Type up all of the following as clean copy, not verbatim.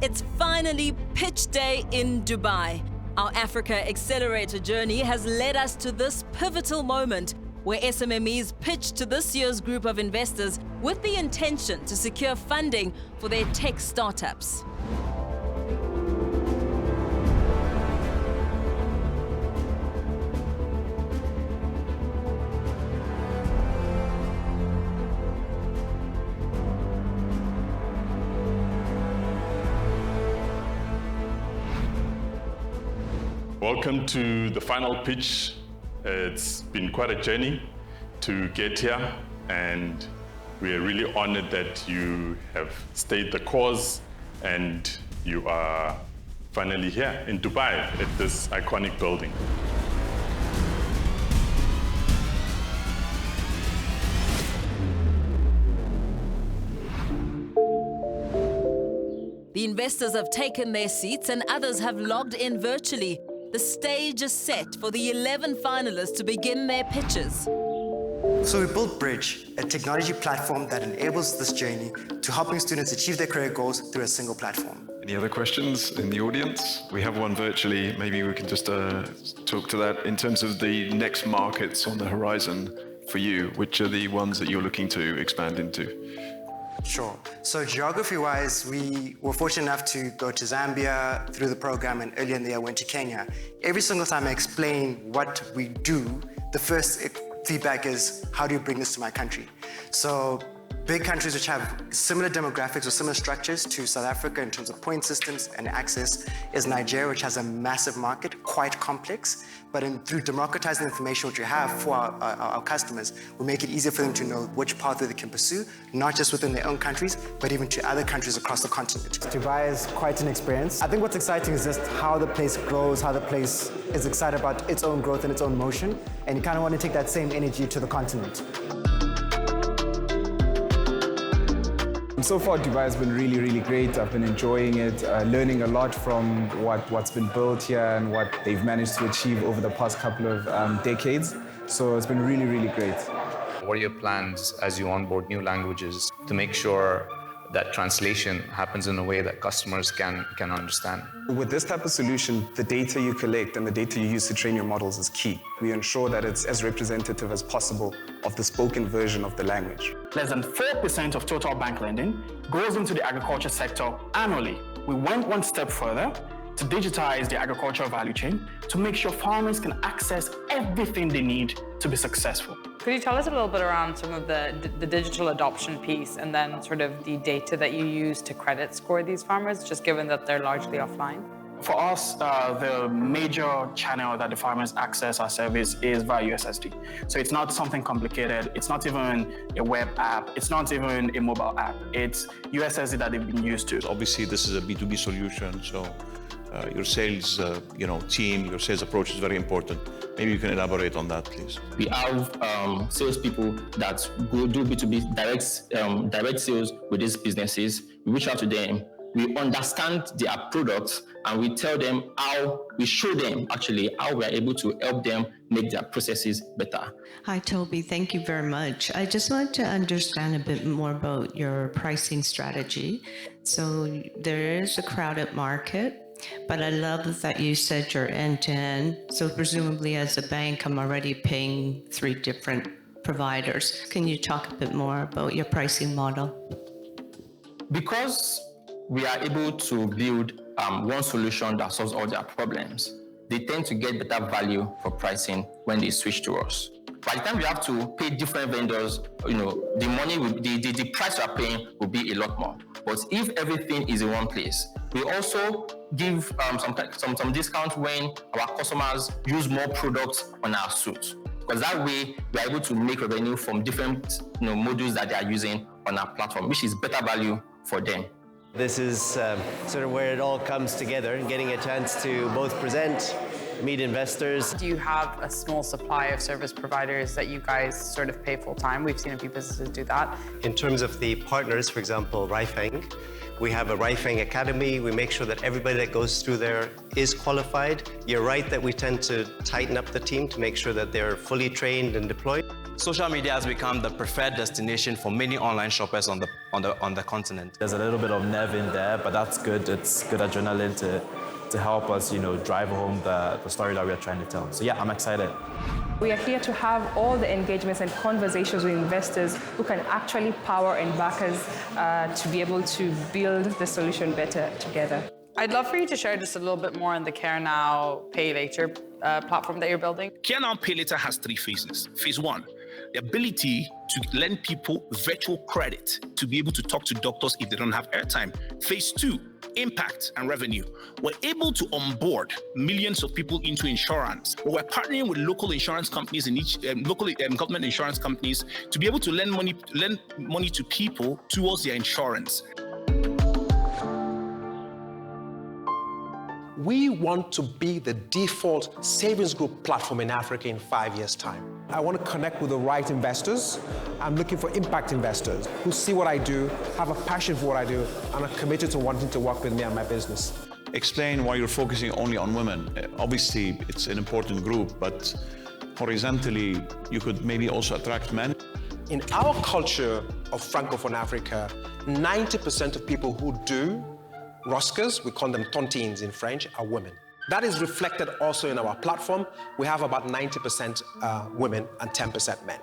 It's finally pitch day in Dubai. Our Africa Accelerator journey has led us to this pivotal moment where SMMEs pitch to this year's group of investors with the intention to secure funding for their tech startups. Welcome to the final pitch. It's been quite a journey to get here, and we are really honored that you have stayed the course and you are finally here in Dubai at this iconic building. The investors have taken their seats and others have logged in virtually. The stage is set for the 11 finalists to begin their pitches. So we built Bridge, a technology platform that enables this journey to helping students achieve their career goals through a single platform. Any other questions in the audience? We have one virtually. Maybe we can just talk to that. In terms of the next markets on the horizon for you, which are the ones that you're looking to expand into? Sure. So geography-wise, we were fortunate enough to go to Zambia through the program, and earlier in the year went to Kenya. Every single time I explain what we do, the first feedback is, how do you bring this to my country? So big countries which have similar demographics or similar structures to South Africa in terms of point systems and access is Nigeria, which has a massive market, quite complex. But through democratizing the information which we have for our customers, we make it easier for them to know which pathway they can pursue, not just within their own countries, but even to other countries across the continent. Dubai is quite an experience. I think what's exciting is just how the place grows, how the place is excited about its own growth and its own motion, and you kind of want to take that same energy to the continent. So far, Dubai has been really, really great. I've been enjoying it, learning a lot from what's been built here and what they've managed to achieve over the past couple of decades. So it's been really, really great. What are your plans as you onboard new languages to make sure that translation happens in a way that customers can understand? With this type of solution, the data you collect and the data you use to train your models is key. We ensure that it's as representative as possible of the spoken version of the language. Less than 4% of total bank lending goes into the agriculture sector annually. We went one step further to digitize the agricultural value chain to make sure farmers can access everything they need to be successful. Could you tell us a little bit around some of the digital adoption piece and then sort of the data that you use to credit score these farmers, just given that they're largely offline? For us, the major channel that the farmers access our service is via USSD. So it's not something complicated. It's not even a web app. It's not even a mobile app. It's USSD that they've been used to. Obviously, this is a B2B solution, so your sales team, your sales approach is very important. Maybe you can elaborate on that, please. We have salespeople that go do B2B direct sales with these businesses. We reach out to them. We understand their products and we tell them we show them actually how we are able to help them make their processes better. Hi, Toby. Thank you very much. I just want to understand a bit more about your pricing strategy. So there is a crowded market, but I love that you said you're end-to-end. So presumably as a bank, I'm already paying 3 different providers. Can you talk a bit more about your pricing model? Because we are able to build one solution that solves all their problems, they tend to get better value for pricing when they switch to us. By the time we have to pay different vendors, the price we are paying will be a lot more. But if everything is in one place, we also give some discount when our customers use more products on our suite. Because that way, we are able to make revenue from different modules that they are using on our platform, which is better value for them. This is sort of where it all comes together, getting a chance to both present, meet investors. Do you have a small supply of service providers that you guys sort of pay full time? We've seen a few businesses do that. In terms of the partners, for example, Raifeng, we have a Raifeng Academy. We make sure that everybody that goes through there is qualified. You're right that we tend to tighten up the team to make sure that they're fully trained and deployed. Social media has become the preferred destination for many online shoppers on the continent. There's a little bit of nerve in there, but that's good. It's good adrenaline to help us, drive home the story that we are trying to tell. So yeah, I'm excited. We are here to have all the engagements and conversations with investors who can actually power and back us to be able to build the solution better together. I'd love for you to share just a little bit more on the Care Now, Pay Later platform that you're building. Care Now, Pay Later has 3 phases. Phase 1, the ability to lend people virtual credit to be able to talk to doctors if they don't have airtime. Phase 2, impact and revenue. We're able to onboard millions of people into insurance. We're partnering with local insurance companies in each local government insurance companies to be able to lend money to people towards their insurance. We want to be the default savings group platform in Africa in 5 years' time. I want to connect with the right investors. I'm looking for impact investors who see what I do, have a passion for what I do, and are committed to wanting to work with me and my business. Explain why you're focusing only on women. Obviously, it's an important group, but horizontally, you could maybe also attract men. In our culture of Francophone Africa, 90% of people who do Roscas, we call them tontines in French, are women. That is reflected also in our platform. We have about 90% women and 10% men.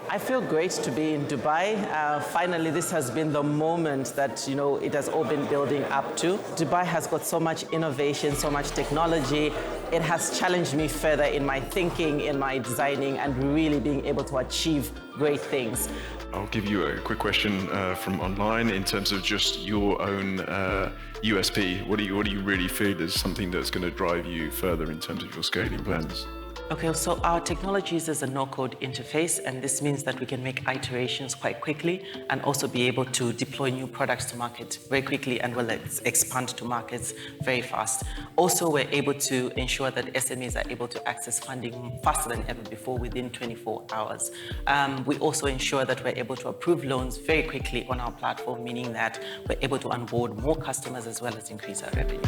I feel great to be in Dubai. Finally, this has been the moment that, it has all been building up to. Dubai has got so much innovation, so much technology. It has challenged me further in my thinking, in my designing, and really being able to achieve great things. I'll give you a quick question from online in terms of just your own USP. What do you really feel is something that's going to drive you further in terms of your scaling plans? Okay, so our technology uses a no-code interface, and this means that we can make iterations quite quickly and also be able to deploy new products to market very quickly and will expand to markets very fast. Also, we're able to ensure that SMEs are able to access funding faster than ever before within 24 hours. We also ensure that we're able to approve loans very quickly on our platform, meaning that we're able to onboard more customers as well as increase our revenue.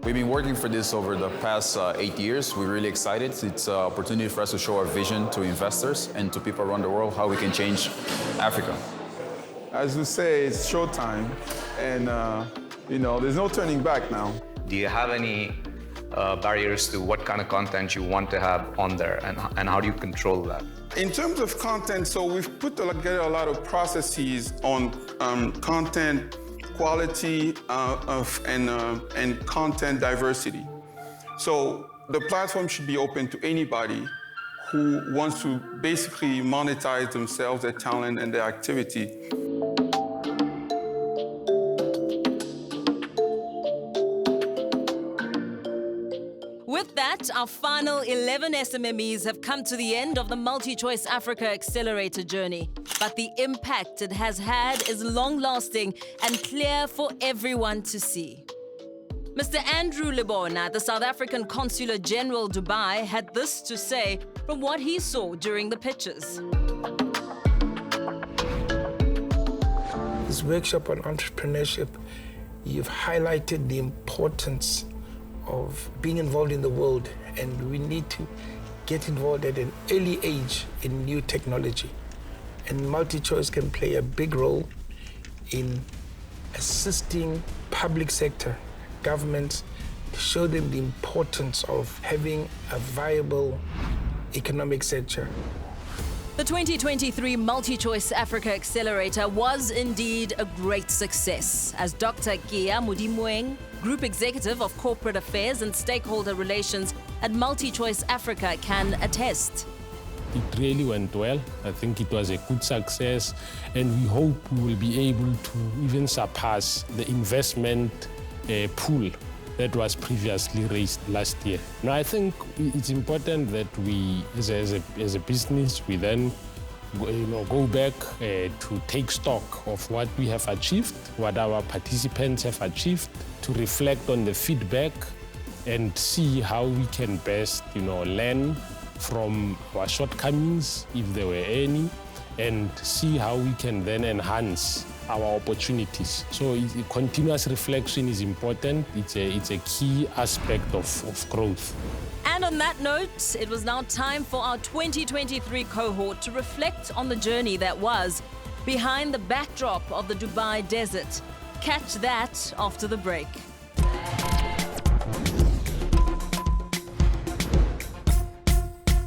We've been working for this over the past 8 years. We're really excited. It's an opportunity for us to show our vision to investors and to people around the world how we can change Africa. As we say, it's showtime, and there's no turning back now. Do you have any barriers to what kind of content you want to have on there, and how do you control that? In terms of content, so we've put together a lot of processes on content quality and content diversity. So the platform should be open to anybody who wants to basically monetize themselves, their talent, and their activity. With that, our final 11 SMMEs have come to the end of the MultiChoice Africa Accelerator journey. But the impact it has had is long-lasting and clear for everyone to see. Mr. Andrew Lebona, the South African Consular General Dubai, had this to say from what he saw during the pitches. This workshop on entrepreneurship, you've highlighted the importance of being involved in the world, and we need to get involved at an early age in new technology. And MultiChoice can play a big role in assisting public sector, governments, to show them the importance of having a viable economic sector. The 2023 MultiChoice Africa Accelerator was indeed a great success, as Dr. Kia Modimoeng, Group Executive of Corporate Affairs and Stakeholder Relations at MultiChoice Africa, can attest. It really went well. I think it was a good success, and we hope we will be able to even surpass the investment pool that was previously raised last year. Now, I think it's important that we, as a business, we then go back to take stock of what we have achieved, what our participants have achieved, to reflect on the feedback and see how we can best, learn from our shortcomings, if there were any, and see how we can then enhance our opportunities. So continuous reflection is important. It's a key aspect of growth. And on that note, it was now time for our 2023 cohort to reflect on the journey that was behind the backdrop of the Dubai desert. Catch that after the break.